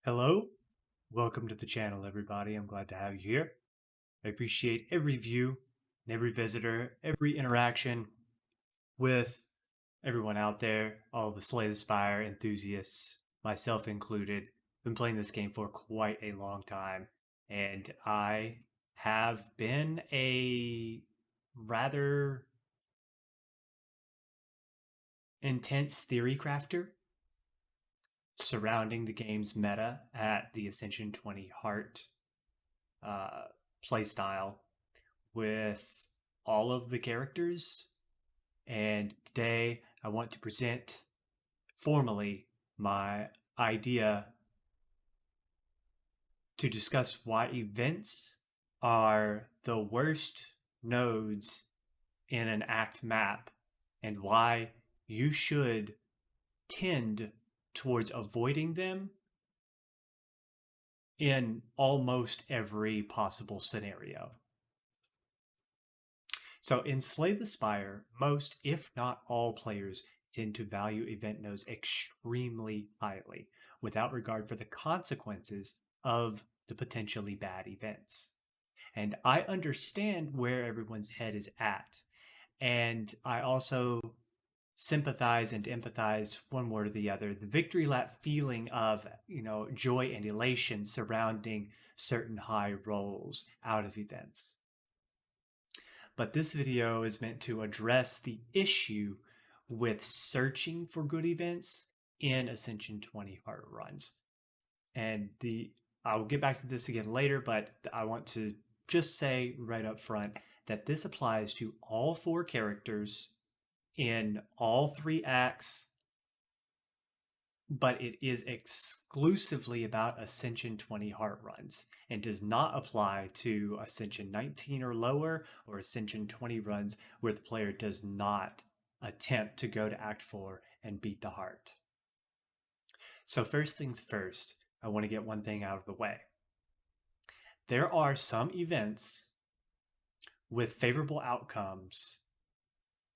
Hello, welcome to the channel, everybody. I'm glad to have you here. I appreciate every view and every visitor, every interaction with everyone out there, all the Slay the Spire enthusiasts, myself included. Been playing this game for quite a long time, and I have been a rather intense theory crafter surrounding the game's meta at the Ascension 20 Heart uh, playstyle with all of the characters. And today I want to present formally my idea to discuss why events are the worst nodes in an act map and why you should tend towards avoiding them in almost every possible scenario. So in Slay the Spire, most, if not all, players tend to value event nodes extremely highly, without regard for the consequences of the potentially bad events. And I understand where everyone's head is at. And I also sympathize and empathize one word or the other. The victory lap feeling of, joy and elation surrounding certain high rolls out of events. But this video is meant to address the issue with searching for good events in Ascension 20 hard runs. And I'll get back to this again later, but I want to just say right up front that this applies to all four characters in all three acts, but it is exclusively about Ascension 20 heart runs and does not apply to Ascension 19 or lower or Ascension 20 runs where the player does not attempt to go to Act 4 and beat the heart. So first things first, I want to get one thing out of the way. There are some events with favorable outcomes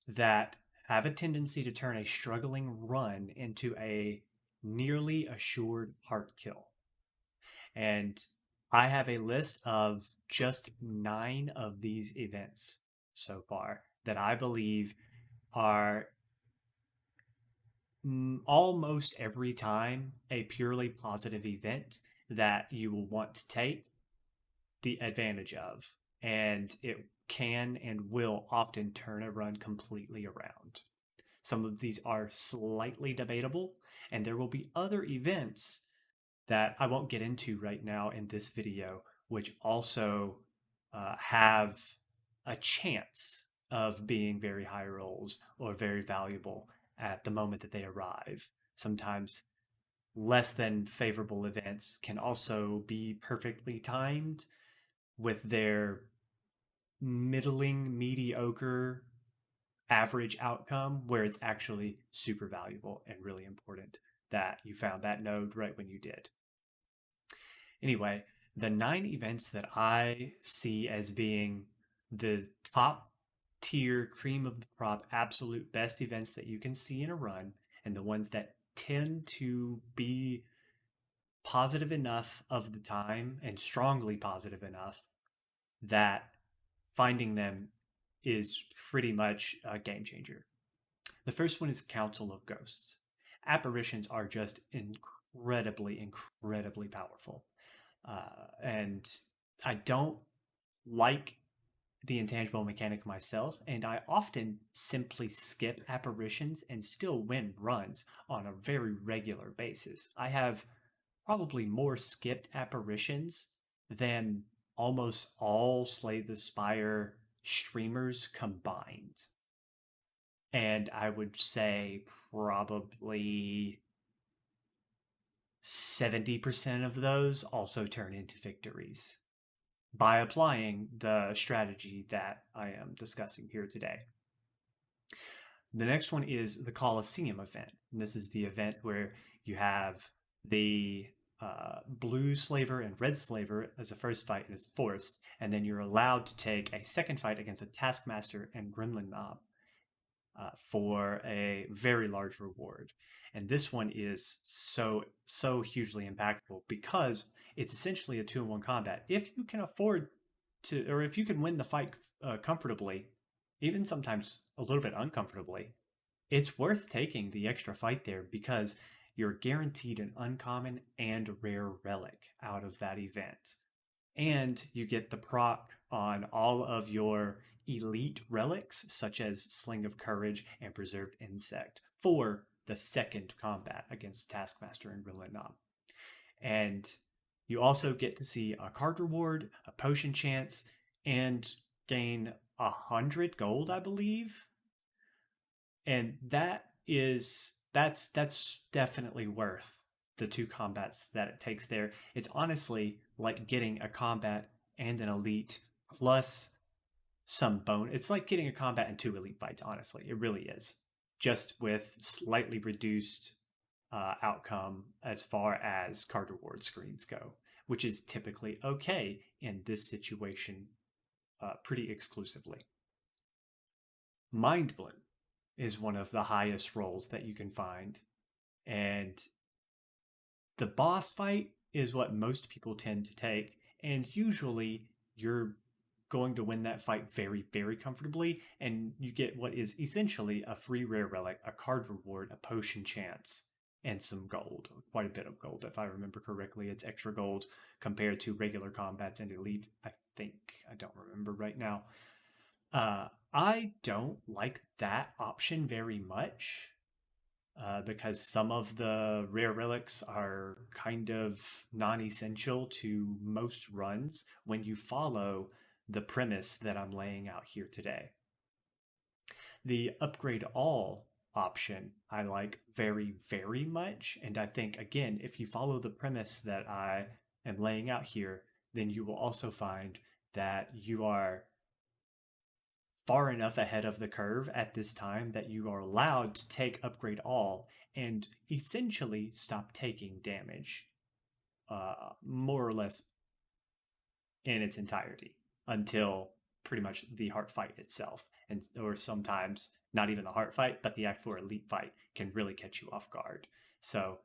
that have a tendency to turn a struggling run into a nearly assured heart kill. And I have a list of just 9 of these events so far that I believe are almost every time a purely positive event that you will want to take the advantage of. And it can and will often turn a run completely around. Some of these are slightly debatable, and there will be other events that I won't get into right now in this video, which also have a chance of being very high rolls or very valuable at the moment that they arrive. Sometimes less than favorable events can also be perfectly timed with their middling, mediocre, average outcome where it's actually super valuable and really important that you found that node right when you did. Anyway, the 9 events that I see as being the top tier, cream of the crop, absolute best events that you can see in a run, and the ones that tend to be positive enough of the time and strongly positive enough that finding them is pretty much a game changer. The first one is Council of Ghosts. Apparitions are just incredibly powerful. And I don't like the intangible mechanic myself, and I often simply skip apparitions and still win runs on a very regular basis. I have probably more skipped apparitions than almost all Slay the Spire streamers combined. And I would say probably 70% of those also turn into victories by applying the strategy that I am discussing here today. The next one is the Coliseum Event. And this is the event where you have the blue slaver and red slaver as a first fight is forced, and then you're allowed to take a second fight against a taskmaster and gremlin mob. for a very large reward. And this one is so hugely impactful because it's essentially a 2-in-1 combat. If you can afford to, or if you can win the fight comfortably, even sometimes a little bit uncomfortably, it's worth taking the extra fight there because you're guaranteed an uncommon and rare relic out of that event. And you get the proc on all of your elite relics, such as Sling of Courage and Preserved Insect, for the second combat against Taskmaster and Rillinam. And you also get to see a card reward, a potion chance, and gain 100 gold, I believe. And that's definitely worth the 2 combats that it takes there. It's honestly like getting a combat and an elite plus some bone. It's like getting a combat and 2 elite fights, honestly. It really is. Just with slightly reduced outcome as far as card reward screens go, which is typically okay in this situation pretty exclusively. Mind Bloom is one of the highest rolls that you can find. And the boss fight is what most people tend to take. And usually you're going to win that fight very, very comfortably. And you get what is essentially a free rare relic, a card reward, a potion chance, and some gold. Quite a bit of gold, if I remember correctly. It's extra gold compared to regular combats and elite, I think. I don't remember right now. I don't like that option very much because some of the rare relics are kind of non-essential to most runs when you follow the premise that I'm laying out here today. The upgrade all option I like very, very much. And I think, again, if you follow the premise that I am laying out here, then you will also find that you are far enough ahead of the curve at this time that you are allowed to take upgrade all and essentially stop taking damage more or less in its entirety until pretty much the heart fight itself, and or sometimes not even the heart fight but the Act 4 elite fight can really catch you off guard. So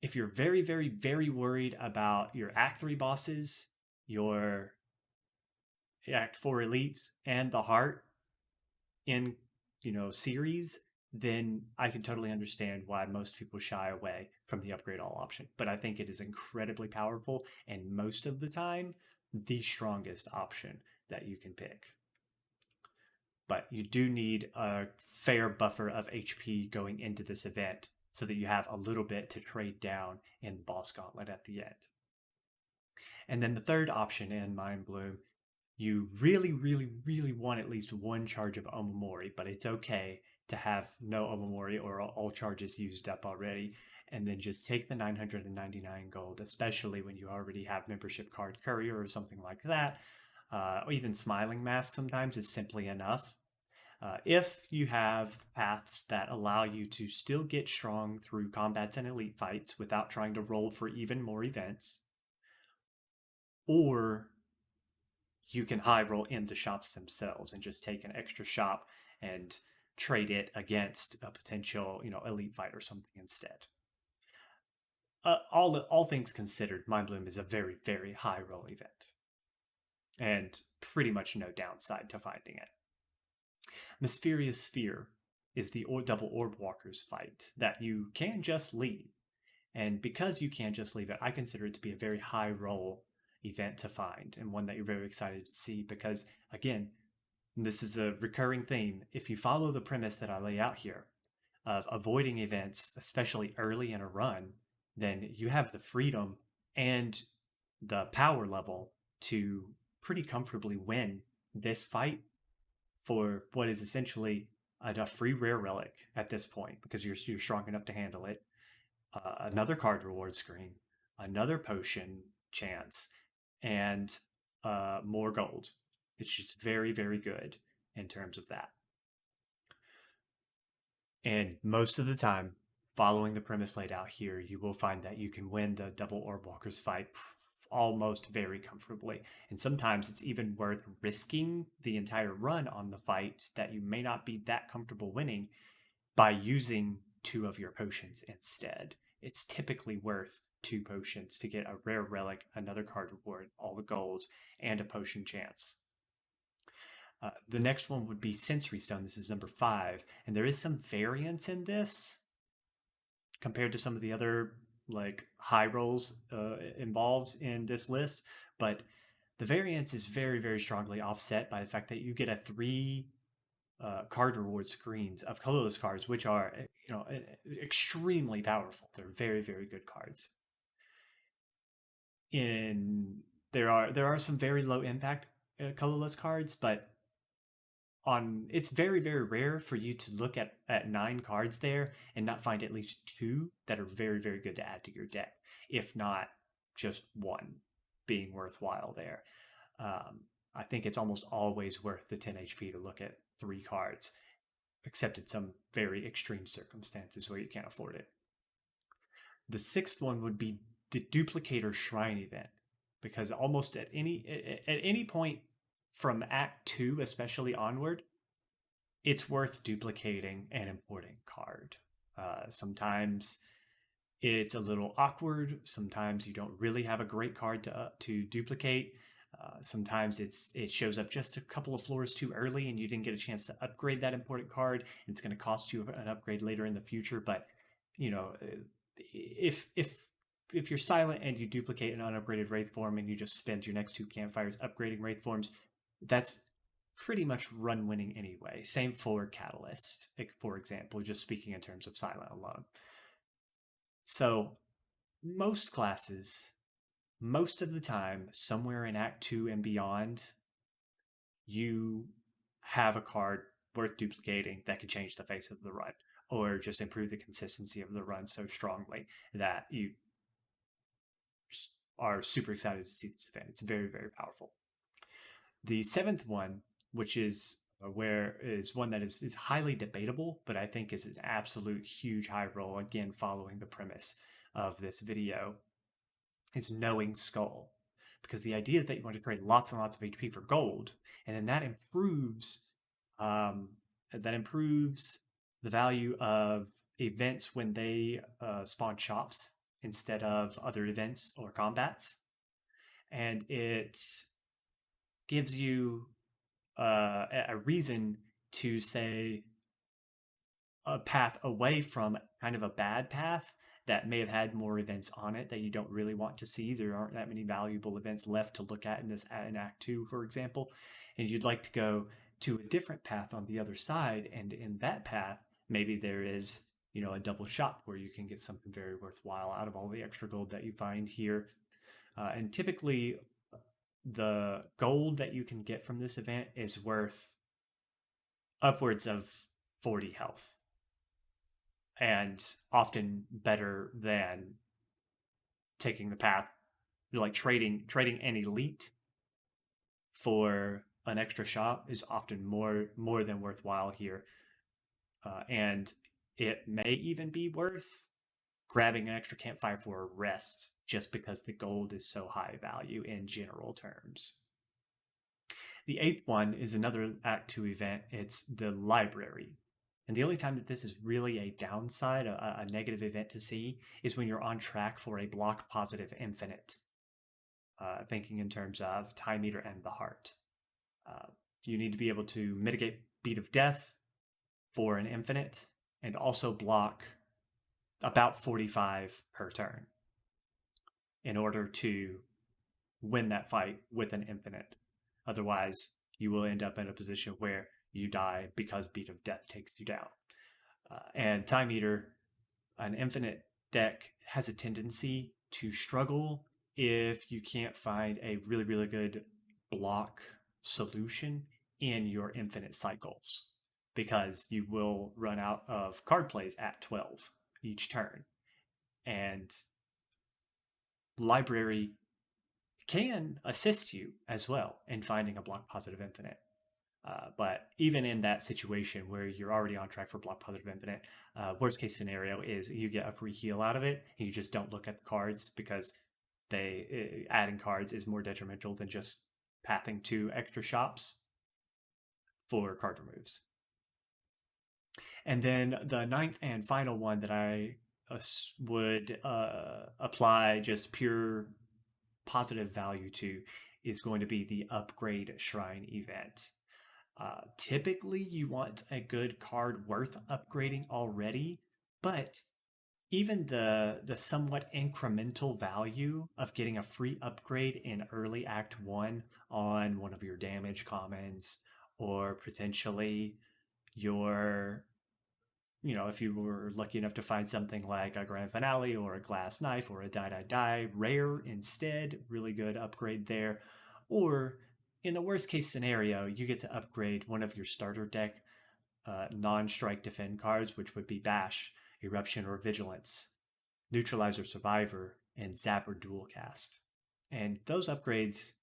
if you're very, very, very worried about your Act 3 bosses, your Act 4 elites, and the heart in series, then I can totally understand why most people shy away from the upgrade all option. But I think it is incredibly powerful and most of the time the strongest option that you can pick. But you do need a fair buffer of HP going into this event so that you have a little bit to trade down in the boss gauntlet at the end. And then the third option in Mind Bloom, you really, really, really want at least one charge of Omamori, but it's okay to have no Omamori or all charges used up already, and then just take the 999 gold, especially when you already have membership card courier or something like that. Or even Smiling Mask sometimes is simply enough. If you have paths that allow you to still get strong through combats and elite fights without trying to roll for even more events, or you can high roll in the shops themselves and just take an extra shop and trade it against a potential, elite fight or something instead. All things considered, Mind Bloom is a very, very high roll event, and pretty much no downside to finding it. Mysterious Sphere is the double orb walkers fight that you can just leave, and because you can just leave it, I consider it to be a very high roll event to find and one that you're very excited to see because, again, this is a recurring theme. If you follow the premise that I lay out here of avoiding events, especially early in a run, then you have the freedom and the power level to pretty comfortably win this fight for what is essentially a free rare relic at this point because you're strong enough to handle it. Another card reward screen, another potion chance, and more gold. It's just very, very good in terms of that. And most of the time, following the premise laid out here, you will find that you can win the double orb walkers fight almost very comfortably. And sometimes it's even worth risking the entire run on the fight that you may not be that comfortable winning by using 2 of your potions instead. It's typically worth 2 potions to get a rare relic, another card reward, all the gold, and a potion chance. The next one would be Sensory Stone. This is number 5, and there is some variance in this compared to some of the other like high rolls involved in this list, but the variance is very, very strongly offset by the fact that you get a 3 card reward screens of colorless cards, which are extremely powerful. They're very, very good cards. There are some very low impact colorless cards, but it's very, very rare for you to look at 9 cards there and not find at least 2 that are very, very good to add to your deck, if not just 1 being worthwhile there. I think it's almost always worth the 10 HP to look at 3 cards, except in some very extreme circumstances where you can't afford it. The 6th one would be the Duplicator Shrine event, because almost at any point from Act 2, especially onward, it's worth duplicating an importing card. Sometimes it's a little awkward. Sometimes you don't really have a great card to duplicate. Sometimes it shows up just a couple of floors too early and you didn't get a chance to upgrade that important card. And it's going to cost you an upgrade later in the future. But if you're silent and you duplicate an unupgraded Wraith form and you just spend your next 2 campfires upgrading Wraith forms, that's pretty much run winning anyway. Same for Catalyst, for example, just speaking in terms of silent alone. So most classes, most of the time, somewhere in Act 2 and beyond, you have a card worth duplicating that could change the face of the run or just improve the consistency of the run so strongly that you are super excited to see this event. It's very, very powerful. The 7th one, which is one that is highly debatable, but I think is an absolute huge high roll, again, following the premise of this video, is Knowing Skull. Because the idea is that you want to create lots and lots of HP for gold, and then that improves the value of events when they spawn shops instead of other events or combats. And it gives you a reason to say a path away from kind of a bad path that may have had more events on it that you don't really want to see. There aren't that many valuable events left to look at in Act 2, for example, and you'd like to go to a different path on the other side, and in that path, maybe there is a double shop where you can get something very worthwhile out of all the extra gold that you find here. And typically, the gold that you can get from this event is worth upwards of 40 health, and often better than taking the path, like trading an elite for an extra shop is often more than worthwhile here. And it may even be worth grabbing an extra campfire for a rest just because the gold is so high value in general terms. The 8th one is another Act 2 event. It's the Library. And the only time that this is really a downside, a negative event to see, is when you're on track for a block positive infinite. Thinking in terms of Time Eater and the Heart. You need to be able to mitigate Beat of Death for an infinite and also block about 45 per turn in order to win that fight with an infinite. Otherwise, you will end up in a position where you die because Beat of Death takes you down. And Time Eater, an infinite deck, has a tendency to struggle if you can't find a really, really good block solution in your infinite cycles, because you will run out of card plays at 12 each turn. And Library can assist you as well in finding a block positive infinite. But even in that situation where you're already on track for Block Positive Infinite, worst case scenario is you get a free heal out of it and you just don't look at the cards because adding cards is more detrimental than just pathing to extra shops for card removes. And then the ninth and final one that I would apply just pure positive value to is going to be the Upgrade Shrine event. Typically, you want a good card worth upgrading already, but even the somewhat incremental value of getting a free upgrade in early Act 1 on one of your damage commons, or potentially your, if you were lucky enough to find something like a Grand Finale or a Glass Knife or a Die rare instead, really good upgrade there. Or in the worst case scenario, you get to upgrade one of your starter deck non-strike defend cards, which would be Bash, Eruption or Vigilance, Neutralizer Survivor, and Zap or Dualcast. And those upgrades,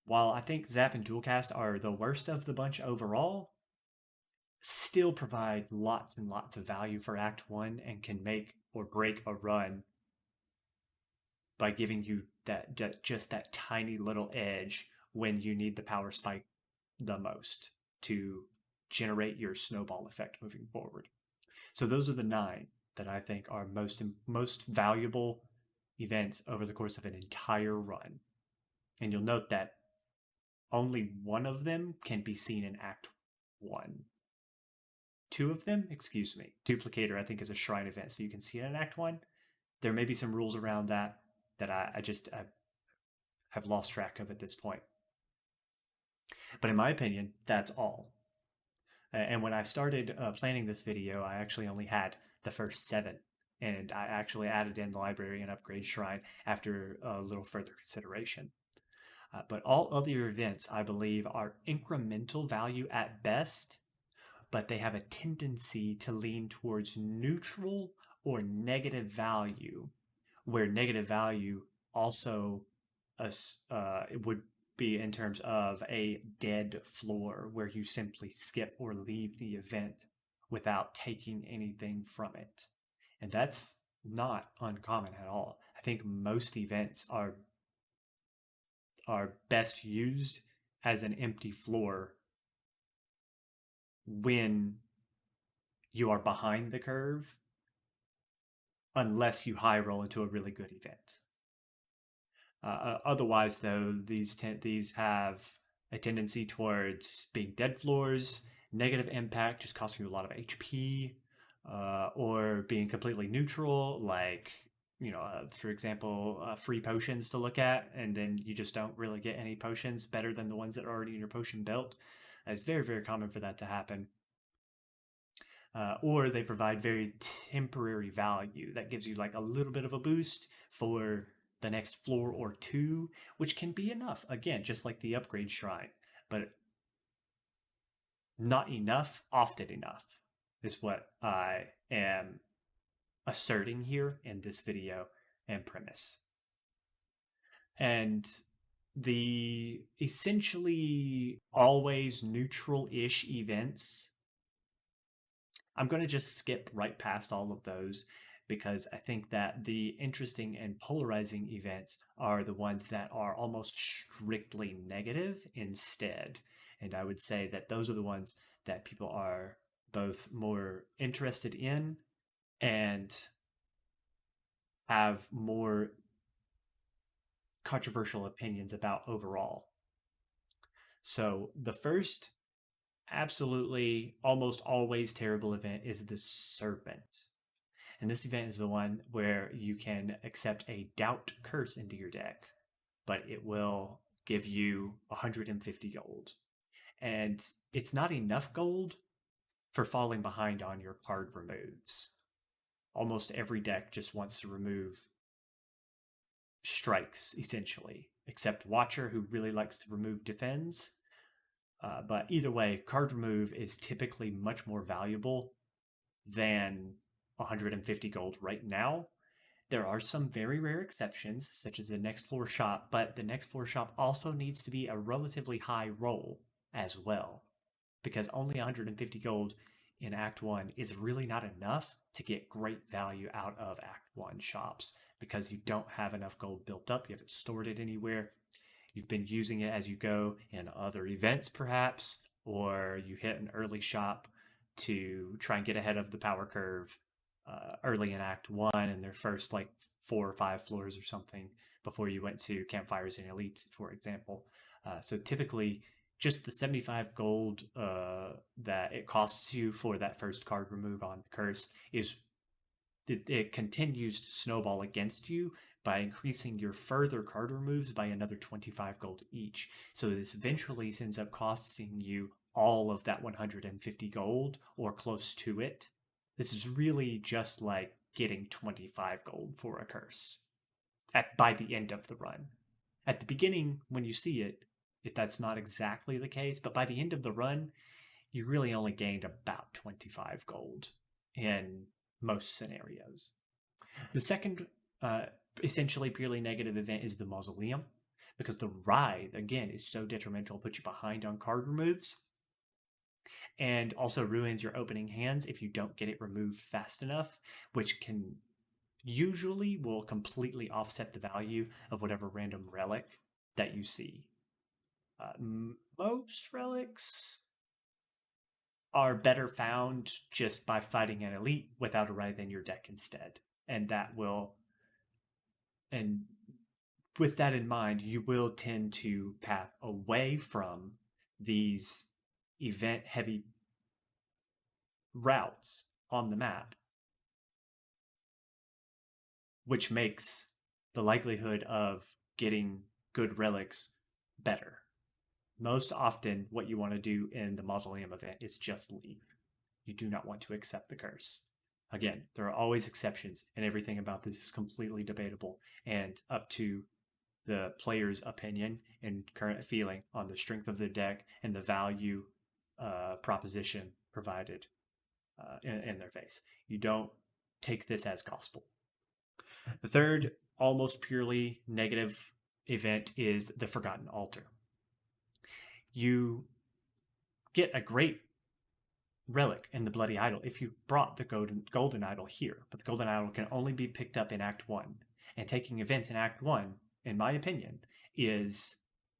while I think Zap and Dualcast are the worst of the bunch overall, still provide lots and lots of value for Act 1 and can make or break a run by giving you just that tiny little edge when you need the power spike the most to generate your snowball effect moving forward. So those are the 9 that I think are most valuable events over the course of an entire run. And you'll note that only one of them can be seen in Act 1. 2 of them, excuse me, Duplicator I think is a shrine event, so you can see it in Act 1. There may be some rules around that I have lost track of at this point. But in my opinion, that's all. And when I started planning this video, I actually only had the first 7. And I actually added in the library and upgrade shrine after a little further consideration. But all other events, I believe, are incremental value at best, but they have a tendency to lean towards neutral or negative value, where negative value also it would be in terms of a dead floor where you simply skip or leave the event without taking anything from it. And that's not uncommon at all. I think most events are best used as an empty floor when you are behind the curve, unless you high roll into a really good event. Otherwise, though, these have a tendency towards being dead floors, negative impact, just costing you a lot of HP, or being completely neutral, like for example, free potions to look at, and then you just don't really get any potions better than the ones that are already in your potion belt. It's very, very common for that to happen. Or they provide very temporary value that gives you like a little bit of a boost for the next floor or 2, which can be enough. Again, just like the upgrade shrine, but not enough, often enough, is what I am asserting here in this video and premise. And the essentially always neutral-ish events, I'm going to just skip right past all of those because I think that the interesting and polarizing events are the ones that are almost strictly negative instead. And I would say that those are the ones that people are both more interested in and have more controversial opinions about overall. So the first absolutely almost always terrible event is the Serpent. And this event is the one where you can accept a Doubt Curse into your deck, but it will give you 150 gold. And it's not enough gold for falling behind on your card removes. Almost every deck just wants to remove strikes, essentially, except Watcher, who really likes to remove defends. But either way, card remove is typically much more valuable than 150 gold right now. There are some very rare exceptions, such as the next floor shop, but the next floor shop also needs to be a relatively high roll as well. because only 150 gold in Act 1 is really not enough to get great value out of Act 1 shops because you don't have enough gold built up, you haven't stored it anywhere. You've been using it as you go in other events, perhaps, or you hit an early shop to try and get ahead of the power curve early in Act 1 in their first like 4 or 5 floors or something before you went to Campfires and Elites, for example. So typically, just the 75 gold that it costs you for that first card remove on the curse is it continues to snowball against you by increasing your further card removes by another 25 gold each. So this eventually ends up costing you all of that 150 gold or close to it. This is really just like getting 25 gold for a curse by the end of the run. At the beginning, when you see it, if that's not exactly the case, but by the end of the run, you really only gained about 25 gold in most scenarios. The second, essentially purely negative event is the Mausoleum, because the ride, again, is so detrimental, puts you behind on card removes, and also ruins your opening hands if you don't get it removed fast enough, which can usually will completely offset the value of whatever random relic that you see. Most relics are better found just by fighting an elite without a ride in your deck instead. And with that in mind, you will tend to path away from these event heavy routes on the map, which makes the likelihood of getting good relics better. Most often, what you want to do in the Mausoleum event is just leave. You do not want to accept the curse. Again, there are always exceptions, and everything about this is completely debatable and up to the player's opinion and current feeling on the strength of their deck and the value proposition provided in their face. You don't take this as gospel. The third, almost purely negative event is the Forgotten Altar. You get a great relic in the Bloody Idol if you brought the golden idol here, but the golden idol can only be picked up in Act 1. And taking events in Act 1, in my opinion, is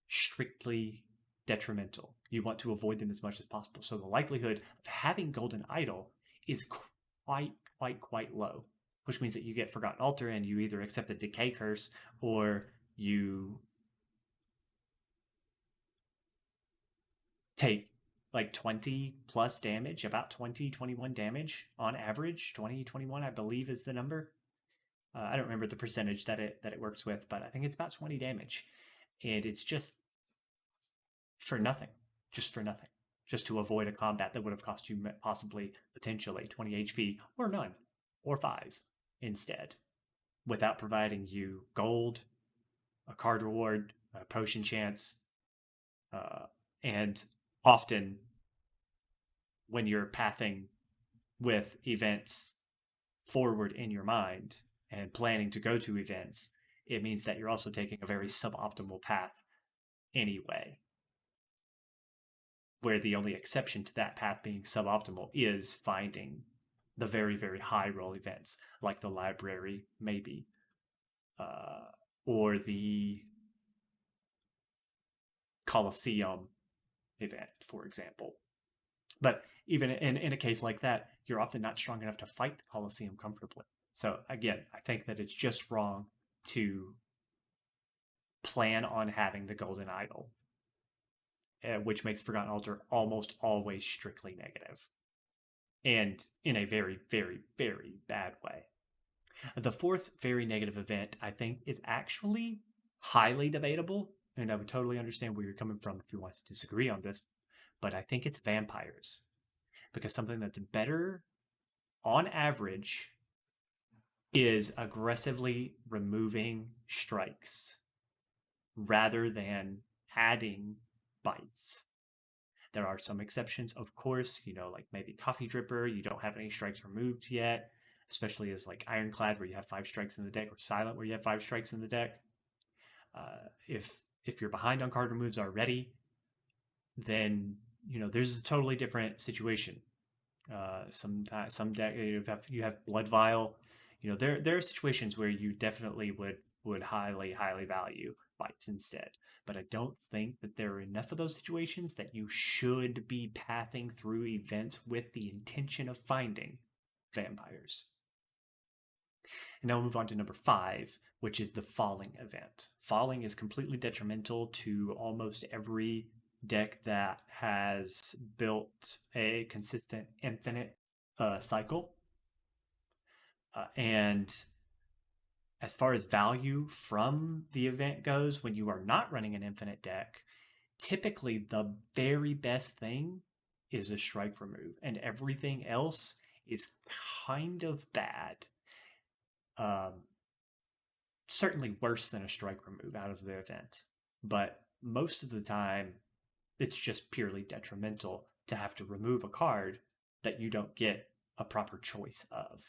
strictly detrimental. You want to avoid them as much as possible. So the likelihood of having golden idol is quite low, which means that you get Forgotten Altar and you either accept a decay curse or you take like 20 plus damage, about 20, 21 damage on average. 20, 21, I believe is the number. I don't remember the percentage that it works with, but I think it's about 20 damage. And it's just for nothing. Just for nothing. Just to avoid a combat that would have cost you possibly, potentially 20 HP or none or 5 instead, without providing you gold, a card reward, a potion chance, and often when you're pathing with events forward in your mind and planning to go to events, it means that you're also taking a very suboptimal path anyway, where the only exception to that path being suboptimal is finding the very, very high roll events, like the library, maybe, or the Coliseum event, for example. But even in a case like that, you're often not strong enough to fight the Coliseum comfortably. So again, I think that it's just wrong to plan on having the Golden Idol, which makes Forgotten Altar almost always strictly negative, and in a very, very, very bad way. The fourth very negative event, I think, is actually highly debatable, and I would totally understand where you're coming from if you want to disagree on this, but I think it's vampires. Because something that's better on average is aggressively removing strikes rather than adding bites. There are some exceptions, of course, like maybe Coffee Dripper, you don't have any strikes removed yet, especially as like Ironclad, where you have 5 strikes in the deck, or Silent, where you have 5 strikes in the deck. If you're behind on card removes already, then there's a totally different situation. Some deck you have Blood Vial. There are situations where you definitely would highly value fights instead. But I don't think that there are enough of those situations that you should be pathing through events with the intention of finding vampires. And now we'll move on to number 5, which is the Falling event. Falling is completely detrimental to almost every deck that has built a consistent infinite cycle. And as far as value from the event goes, when you are not running an infinite deck, typically the very best thing is a strike remove, and everything else is kind of bad. Certainly worse than a strike remove out of the event, but most of the time it's just purely detrimental to have to remove a card that you don't get a proper choice of.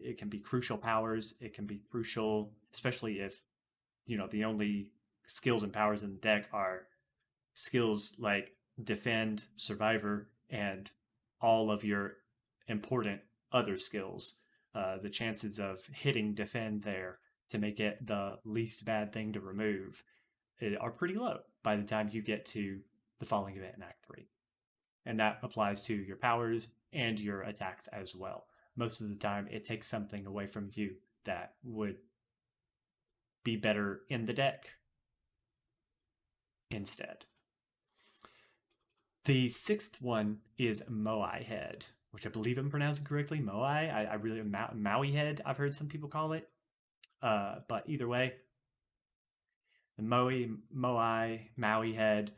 It can be crucial powers. It can be crucial, especially if the only skills and powers in the deck are skills like defend, survivor, and all of your important other skills. The chances of hitting defend there to make it the least bad thing to remove are pretty low by the time you get to the Falling event in Act 3. And that applies to your powers and your attacks as well. Most of the time, it takes something away from you that would be better in the deck instead. The 6th one is Moai Head, which I believe I'm pronouncing correctly. Moai. I really Maui Head. I've heard some people call it. But either way, the Maui Head.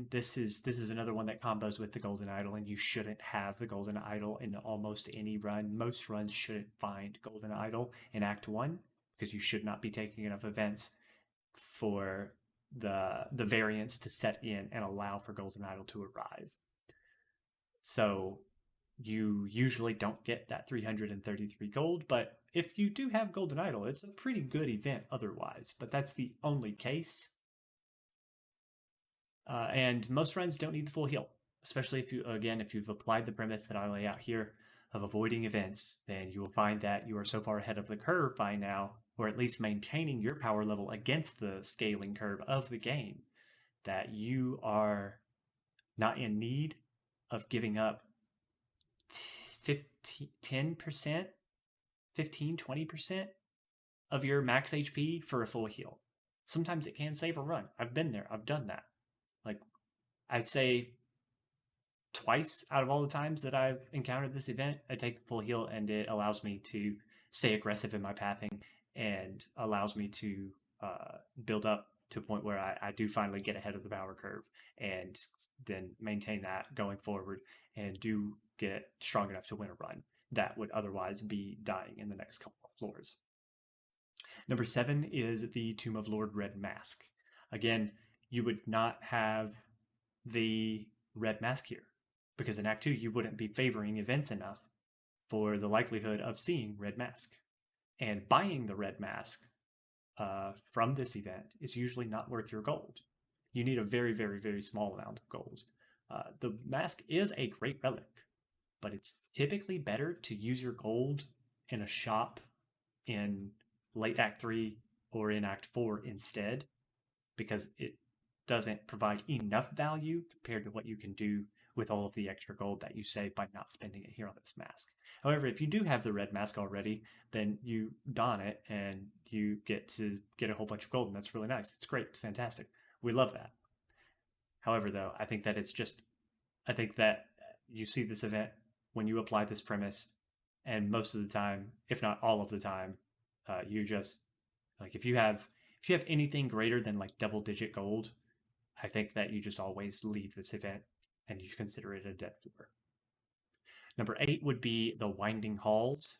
This is another one that combos with the Golden Idol, and you shouldn't have the Golden Idol in almost any run. Most runs shouldn't find Golden Idol in Act 1 because you should not be taking enough events for the variants to set in and allow for Golden Idol to arrive. So you usually don't get that 333 gold, but if you do have Golden Idol, it's a pretty good event otherwise, but that's the only case. And most runs don't need the full heal, especially if you've applied the premise that I lay out here of avoiding events, then you will find that you are so far ahead of the curve by now, or at least maintaining your power level against the scaling curve of the game, that you are not in need of giving up 10%, 15, 20% of your max HP for a full heal. Sometimes it can save a run. I've been there. I've done that. Like, I'd say twice out of all the times that I've encountered this event, I take a full heal and it allows me to stay aggressive in my pathing and allows me to build up to a point where I do finally get ahead of the power curve and then maintain that going forward and do get strong enough to win a run that would otherwise be dying in the next couple of floors. Number 7 is the Tomb of Lord Red Mask. Again, you would not have the Red Mask here because in Act 2 you wouldn't be favoring events enough for the likelihood of seeing Red Mask. And buying the Red Mask from this event is usually not worth your gold. You need a very, very, very small amount of gold. The mask is a great relic, but it's typically better to use your gold in a shop in late Act 3 or in Act 4 instead, because it doesn't provide enough value compared to what you can do with all of the extra gold that you save by not spending it here on this mask. However, if you do have the red mask already, then you don it and you get to get a whole bunch of gold, and that's really nice. It's great. It's fantastic. We love that. However, though, I think that you see this event when you apply this premise, and most of the time, if not all of the time, you just like if you have anything greater than like double-digit gold, I think that you just always leave this event and you consider it a dead floor. Number 8 would be the Winding Halls,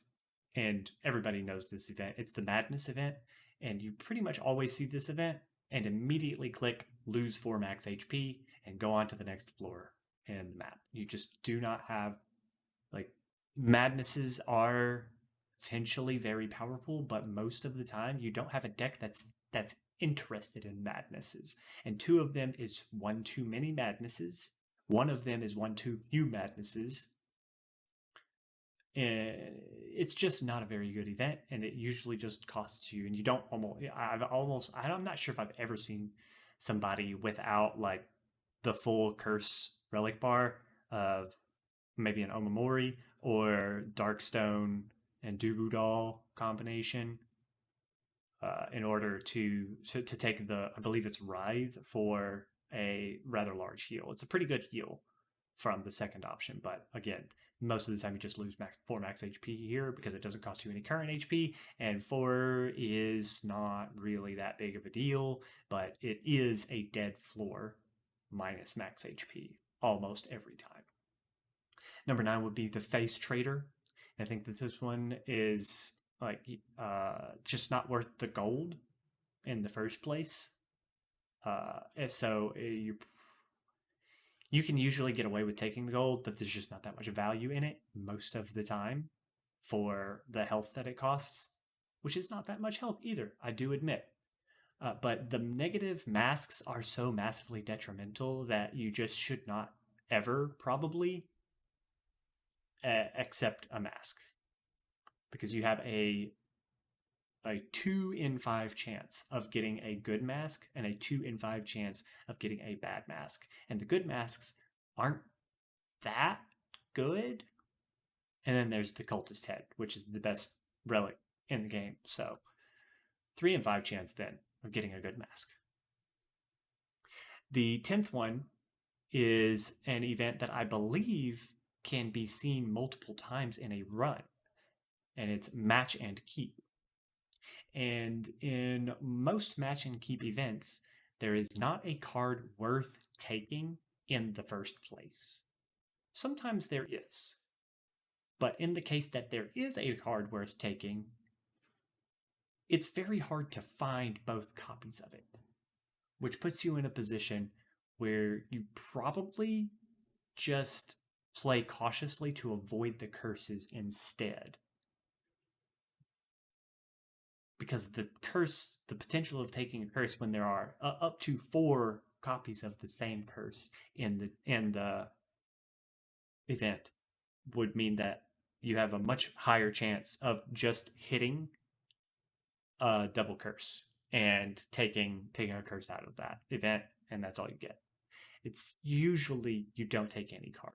and everybody knows this event. It's the Madness event, and you pretty much always see this event and immediately click lose 4 max HP and go on to the next floor in the map. You just do not have, like, Madnesses are potentially very powerful, but most of the time you don't have a deck that's interested in madnesses. And two of them is one too many madnesses. One of them is one too few madnesses. And it's just not a very good event, and it usually just costs you. And you don't I'm not sure if I've ever seen somebody without like the full curse relic bar of maybe an Omamori or Darkstone and Dubudal combination in order to take the, I believe it's Writhe for a rather large heal. It's a pretty good heal from the second option, but again, most of the time you just lose 4 max HP here because it doesn't cost you any current HP, and 4 is not really that big of a deal, but it is a dead floor minus max HP almost every time. Number 9 would be the Face Trader. I think that this one is like just not worth the gold in the first place. So you can usually get away with taking the gold, but there's just not that much value in it most of the time for the health that it costs, which is not that much health either, I do admit. But the negative masks are so massively detrimental that you just should not ever probably accept a mask, because you have a 2 in 5 chance of getting a good mask and a 2 in 5 chance of getting a bad mask. And the good masks aren't that good. And then there's the Cultist Head, which is the best relic in the game. So 3 in 5 chance then of getting a good mask. The 10th one is an event that I believe can be seen multiple times in a run, and it's Match and Keep. And in most Match and Keep events, there is not a card worth taking in the first place. Sometimes there is. But in the case that there is a card worth taking, it's very hard to find both copies of it, which puts you in a position where you probably just play cautiously to avoid the curses instead. Because the potential of taking a curse when there are up to 4 copies of the same curse in the event would mean that you have a much higher chance of just hitting a double curse and taking a curse out of that event, and that's all you get. It's usually you don't take any card.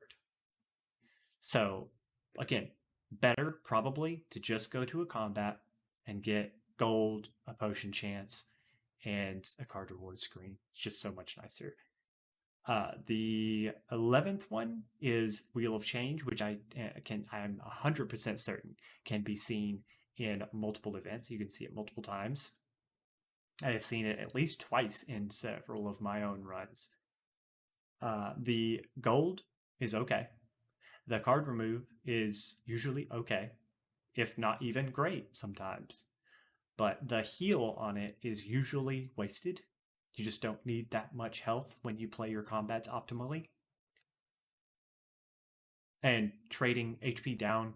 So again, better probably to just go to a combat and get gold, a potion chance, and a card reward screen. It's just so much nicer. The 11th one is Wheel of Change, which I'm 100% certain can be seen in multiple events. You can see it multiple times. I have seen it at least twice in several of my own runs. The gold is okay. The card remove is usually okay, if not even great sometimes. But the heal on it is usually wasted. You just don't need that much health when you play your combats optimally. And trading HP down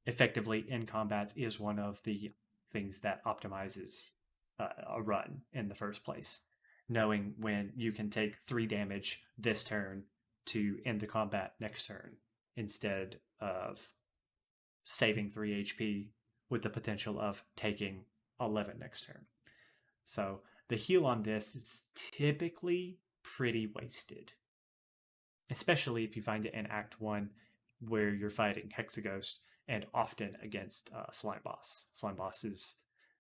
effectively in combats is one of the things that optimizes a run in the first place. Knowing when you can take 3 damage this turn to end the combat next turn instead of saving 3 HP with the potential of taking 11 next turn. So the heal on this is typically pretty wasted, especially if you find it in Act 1 where you're fighting Hexaghost and often against Slime Boss. Slime Boss is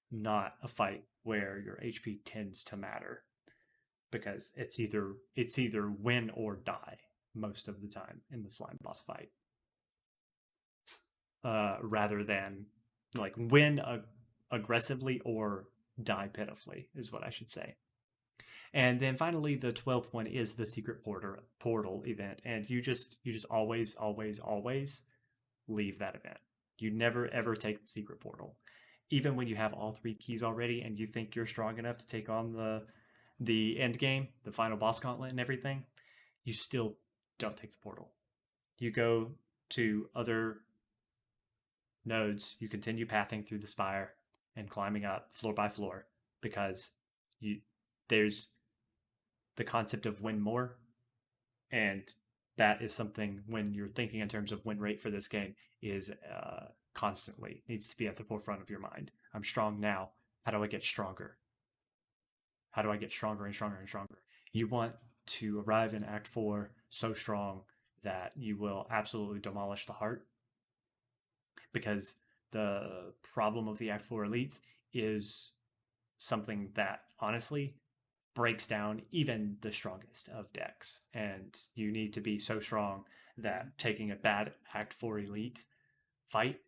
not a fight where your HP tends to matter, because it's either win or die most of the time in the Slime Boss fight, rather than like win aggressively or die pitifully is what I should say. And then finally, the 12th one is the Secret Portal event, and you just always leave that event. You never ever take the Secret Portal, even when you have all 3 keys already and you think you're strong enough to take on the end game, the final boss gauntlet and everything. You still don't take the portal. You go to other nodes, you continue pathing through the spire and climbing up floor by floor because you there's the concept of win more, and that is something when you're thinking in terms of win rate for this game is constantly needs to be at the forefront of your mind. I'm strong now. How do I get stronger? How do I get stronger and stronger and stronger? You want to arrive in Act 4 so strong that you will absolutely demolish the heart, because the problem of the Act 4 elites is something that honestly breaks down even the strongest of decks. And you need to be so strong that taking a bad Act 4 elite fight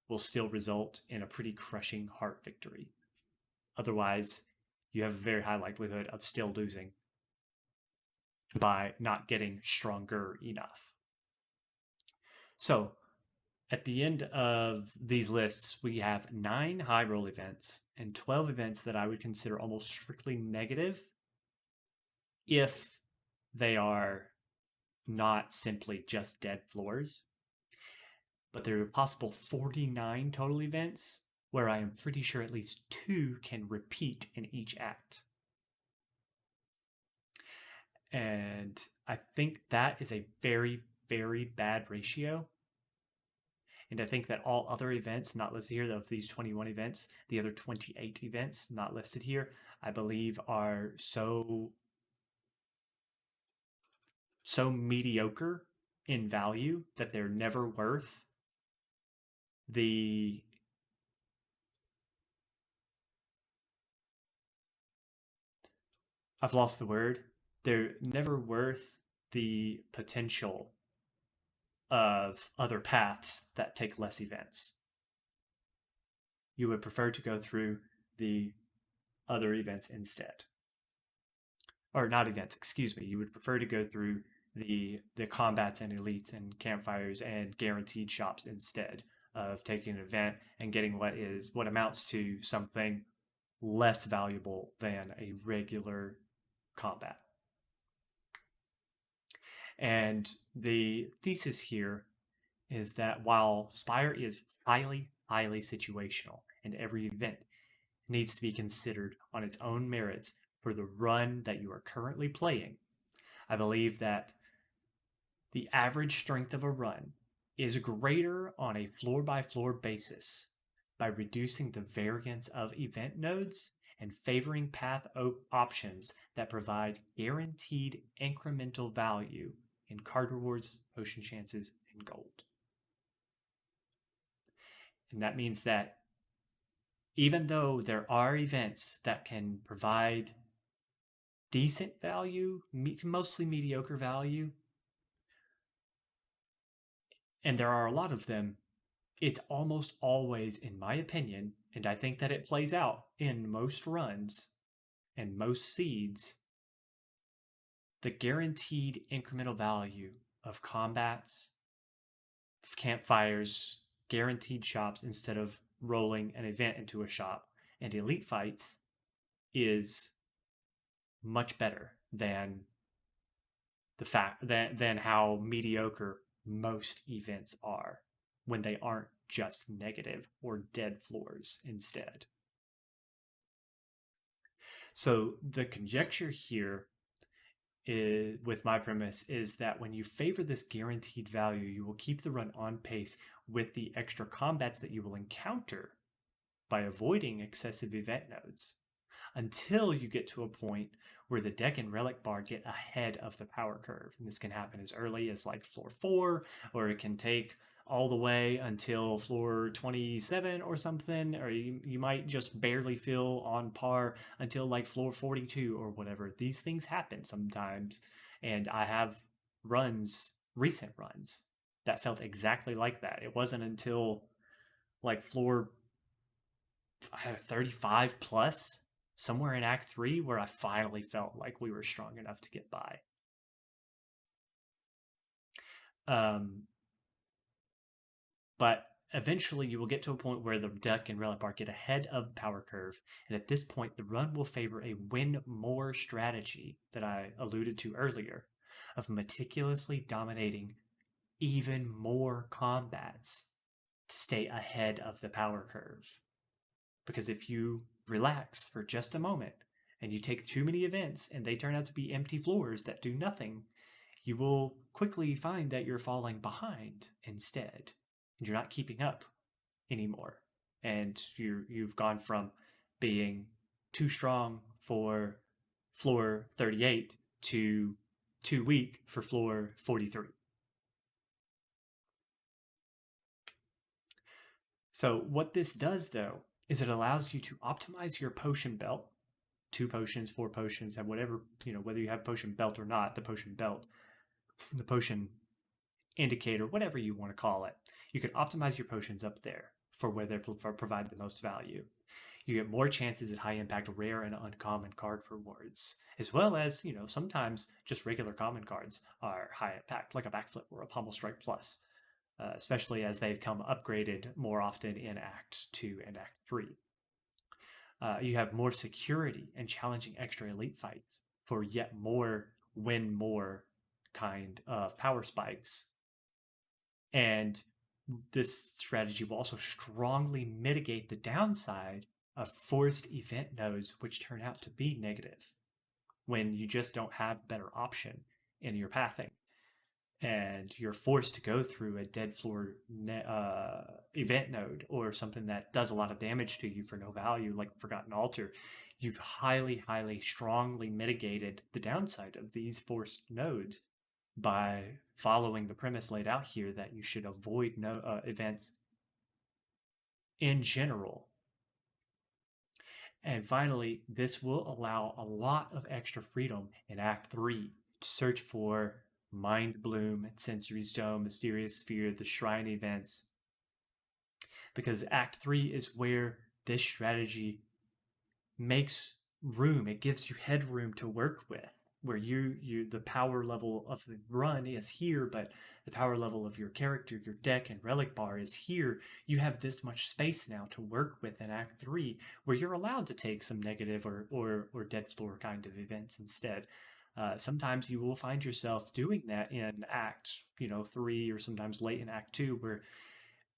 will still result in a pretty crushing heart victory. Otherwise, you have a very high likelihood of still losing by not getting stronger enough. So, at the end of these lists, we have 9 high roll events and 12 events that I would consider almost strictly negative if they are not simply just dead floors. But there are possible 49 total events where I am pretty sure at least 2 can repeat in each act. And I think that is a very, very bad ratio. And I think that all other events not listed here, of these 21 events, the other 28 events not listed here, I believe are so mediocre in value that they're never worth the I've lost the word. They're never worth the potential of other paths that take less events. You would prefer to go through the other events instead. Or not events, excuse me. You would prefer to go through the combats and elites and campfires and guaranteed shops instead of taking an event and getting what amounts to something less valuable than a regular combat. And the thesis here is that while Spire is highly, highly situational and every event needs to be considered on its own merits for the run that you are currently playing, I believe that the average strength of a run is greater on a floor by floor basis by reducing the variance of event nodes and favoring path options that provide guaranteed incremental value in card rewards, potion chances, and gold. And that means that even though there are events that can provide decent value, mostly mediocre value, and there are a lot of them, it's almost always, in my opinion, and I think that it plays out in most runs and most seeds, the guaranteed incremental value of combats, of campfires, guaranteed shops instead of rolling an event into a shop, and elite fights is much better than than how mediocre most events are when they aren't just negative or dead floors instead. So the conjecture here with my premise is that when you favor this guaranteed value, you will keep the run on pace with the extra combats that you will encounter by avoiding excessive event nodes, until you get to a point where the deck and relic bar get ahead of the power curve. And this can happen as early as like floor 4, or it can take all the way until floor 27 or something, or you might just barely feel on par until like floor 42 or whatever. These things happen sometimes, and I have recent runs, that felt exactly like that. It wasn't until like floor 35 plus, somewhere in Act 3, where I finally felt like we were strong enough to get by. But eventually you will get to a point where the deck and relic bar get ahead of power curve, and at this point the run will favor a win more strategy that I alluded to earlier, of meticulously dominating even more combats to stay ahead of the power curve. Because if you relax for just a moment and you take too many events and they turn out to be empty floors that do nothing, you will quickly find that you're falling behind instead. And you're not keeping up anymore. And you've gone from being too strong for floor 38 to too weak for floor 43. So what this does, though, is it allows you to optimize your potion belt. 2 potions, 4 potions, and whatever, whether you have potion belt or not, the potion belt, the potion indicator, whatever you want to call it. You can optimize your potions up there for where they provide the most value. You get more chances at high impact rare and uncommon card rewards, as well as, sometimes just regular common cards are high impact, like a backflip or a pommel strike plus, especially as they become upgraded more often in Act 2 and Act 3. You have more security and challenging extra elite fights for yet more win more kind of power spikes. And this strategy will also strongly mitigate the downside of forced event nodes, which turn out to be negative when you just don't have a better option in your pathing. And you're forced to go through a dead floor event node or something that does a lot of damage to you for no value, like Forgotten Altar. You've highly, highly, strongly mitigated the downside of these forced nodes by following the premise laid out here that you should avoid events in general. And finally, this will allow a lot of extra freedom in Act 3 to search for Mind Bloom, Sensory Stone, Mysterious Sphere, the Shrine events. Because Act 3 is where this strategy makes room. It gives you headroom to work with, where the power level of the run is here, but the power level of your character, your deck, and relic bar is here. You have this much space now to work with in Act 3, where you're allowed to take some negative or dead floor kind of events instead. Sometimes you will find yourself doing that in Act 3, or sometimes late in Act 2, where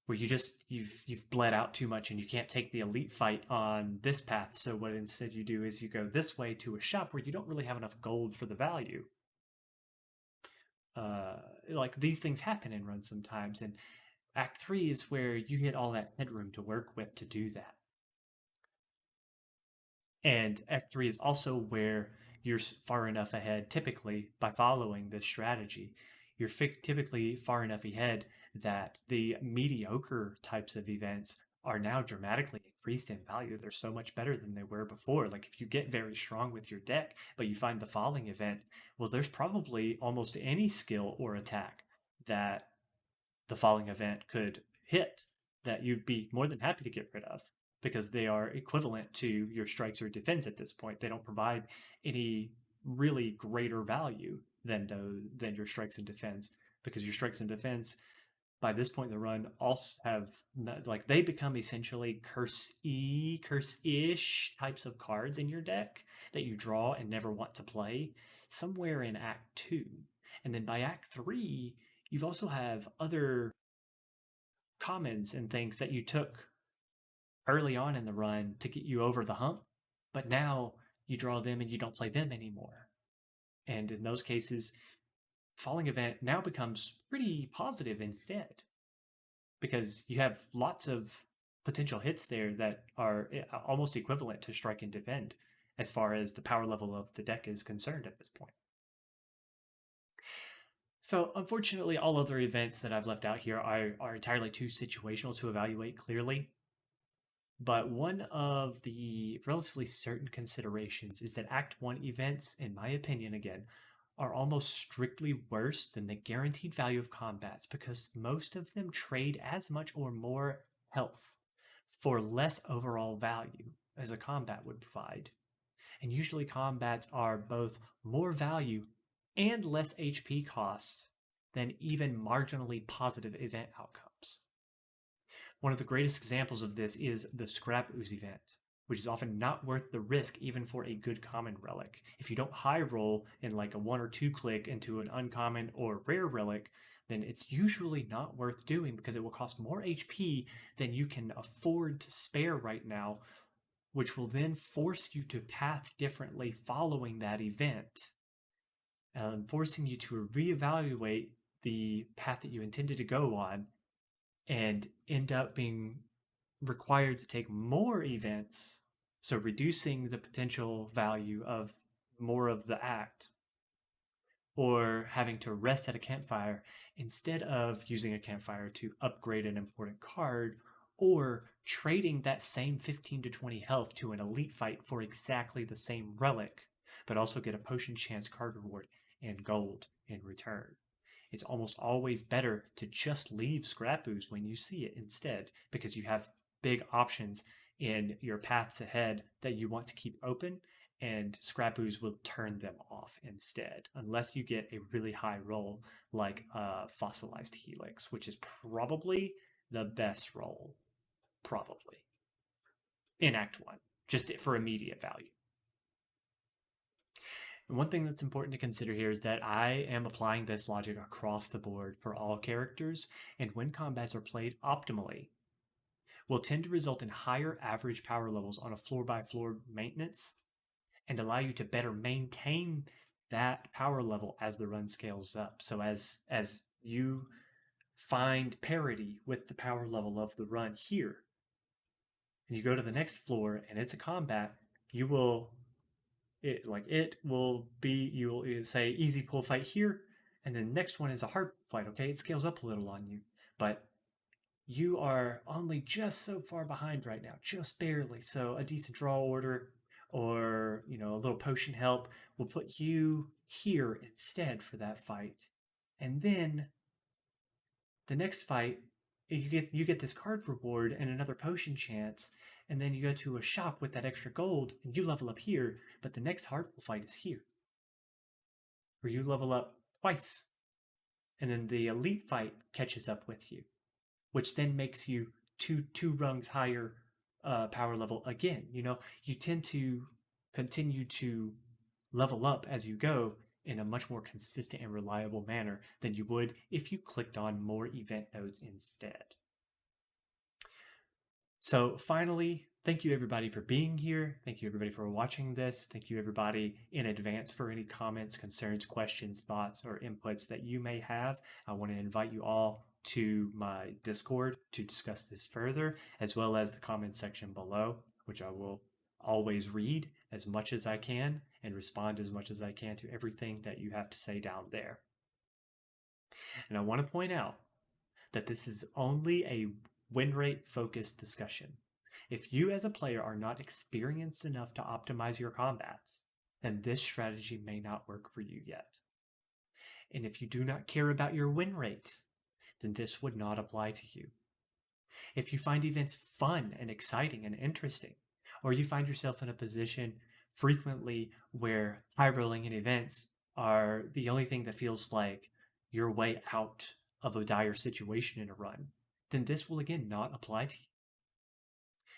you've bled out too much and you can't take the elite fight on this path. So what instead you do is you go this way to a shop where you don't really have enough gold for the value. Like these things happen in runs sometimes, and Act 3 is where you get all that headroom to work with to do that. And Act 3 is also where you're far enough ahead, typically, by following this strategy. You're typically far enough ahead that the mediocre types of events are now dramatically increased in value. They're so much better than they were before. Like if you get very strong with your deck, but you find the falling event, well, there's probably almost any skill or attack that the falling event could hit that you'd be more than happy to get rid of, because they are equivalent to your strikes or defense at this point. They don't provide any really greater value than your strikes and defense, because your strikes and defense by this point in the run also have they become essentially curse-ish types of cards in your deck that you draw and never want to play somewhere in Act 2. And then by Act 3, you've also have other commons and things that you took early on in the run to get you over the hump, but now you draw them and you don't play them anymore. And in those cases, falling event now becomes pretty positive instead, because you have lots of potential hits there that are almost equivalent to strike and defend as far as the power level of the deck is concerned at this point. So unfortunately, all other events that I've left out here are entirely too situational to evaluate clearly. But one of the relatively certain considerations is that Act 1 events, in my opinion again, are almost strictly worse than the guaranteed value of combats, because most of them trade as much or more health for less overall value as a combat would provide. And usually combats are both more value and less HP cost than even marginally positive event outcomes. One of the greatest examples of this is the Scrap Ooze event, which is often not worth the risk even for a good common relic. If you don't high roll in like a 1 or 2 click into an uncommon or rare relic, then it's usually not worth doing because it will cost more HP than you can afford to spare right now, which will then force you to path differently following that event, forcing you to reevaluate the path that you intended to go on and end up being required to take more events, so reducing the potential value of more of the act, or having to rest at a campfire instead of using a campfire to upgrade an important card, or trading that same 15 to 20 health to an elite fight for exactly the same relic, but also get a potion chance card reward and gold in return. It's almost always better to just leave scrap ooze when you see it instead, because you have big options in your paths ahead that you want to keep open, and scrap ooze will turn them off instead, unless you get a really high roll like fossilized helix, which is probably the best roll, probably, in Act 1, just for immediate value. And one thing that's important to consider here is that I am applying this logic across the board for all characters, and when combats are played optimally, will tend to result in higher average power levels on a floor-by-floor maintenance and allow you to better maintain that power level as the run scales up. So as you find parity with the power level of the run here, and you go to the next floor and it's a combat, you will you will say easy pull fight here, and then the next one is a hard fight. Okay, it scales up a little on you, but you are only just so far behind right now, just barely. So a decent draw order or a little potion help will put you here instead for that fight. And then the next fight, you get this card reward and another potion chance, and then you go to a shop with that extra gold and you level up here, but the next hardcore fight is here, where you level up twice, and then the elite fight catches up with you, which then makes you two rungs higher power level again. You tend to continue to level up as you go in a much more consistent and reliable manner than you would if you clicked on more event nodes instead. So finally, thank you everybody for being here. Thank you everybody for watching this. Thank you everybody in advance for any comments, concerns, questions, thoughts, or inputs that you may have. I want to invite you all to my Discord to discuss this further, as well as the comment section below, which I will always read as much as I can and respond as much as I can to everything that you have to say down there. And I want to point out that this is only a win rate focused discussion. If you as a player are not experienced enough to optimize your combats, then this strategy may not work for you yet. And if you do not care about your win rate, then this would not apply to you. If you find events fun and exciting and interesting, or you find yourself in a position frequently where high rolling in events are the only thing that feels like your way out of a dire situation in a run, then this will again not apply to you.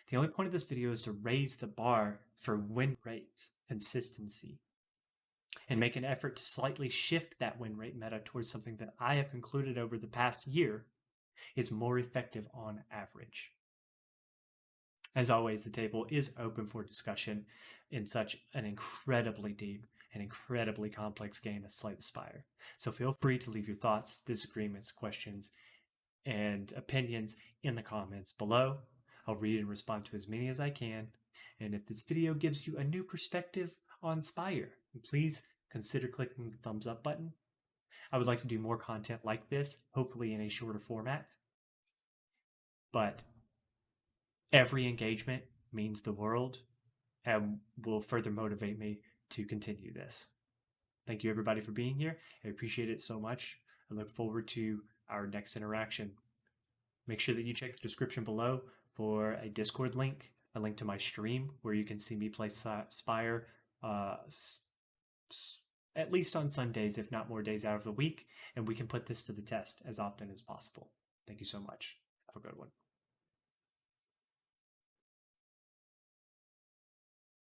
The only point of this video is to raise the bar for win rate consistency and make an effort to slightly shift that win rate meta towards something that I have concluded over the past year is more effective on average. As always, the table is open for discussion in such an incredibly deep and incredibly complex game as Slay the Spire. So feel free to leave your thoughts, disagreements, questions, and opinions in the comments below. I'll read and respond to as many as I can. And if this video gives you a new perspective on Spire, please consider clicking the thumbs up button. I would like to do more content like this, hopefully in a shorter format. But every engagement means the world and will further motivate me to continue this. Thank you everybody for being here. I appreciate it so much. I look forward to our next interaction. Make sure that you check the description below for a Discord link, a link to my stream where you can see me play Spire at least on Sundays, if not more days out of the week, and we can put this to the test as often as possible. Thank you so much. Have a good one.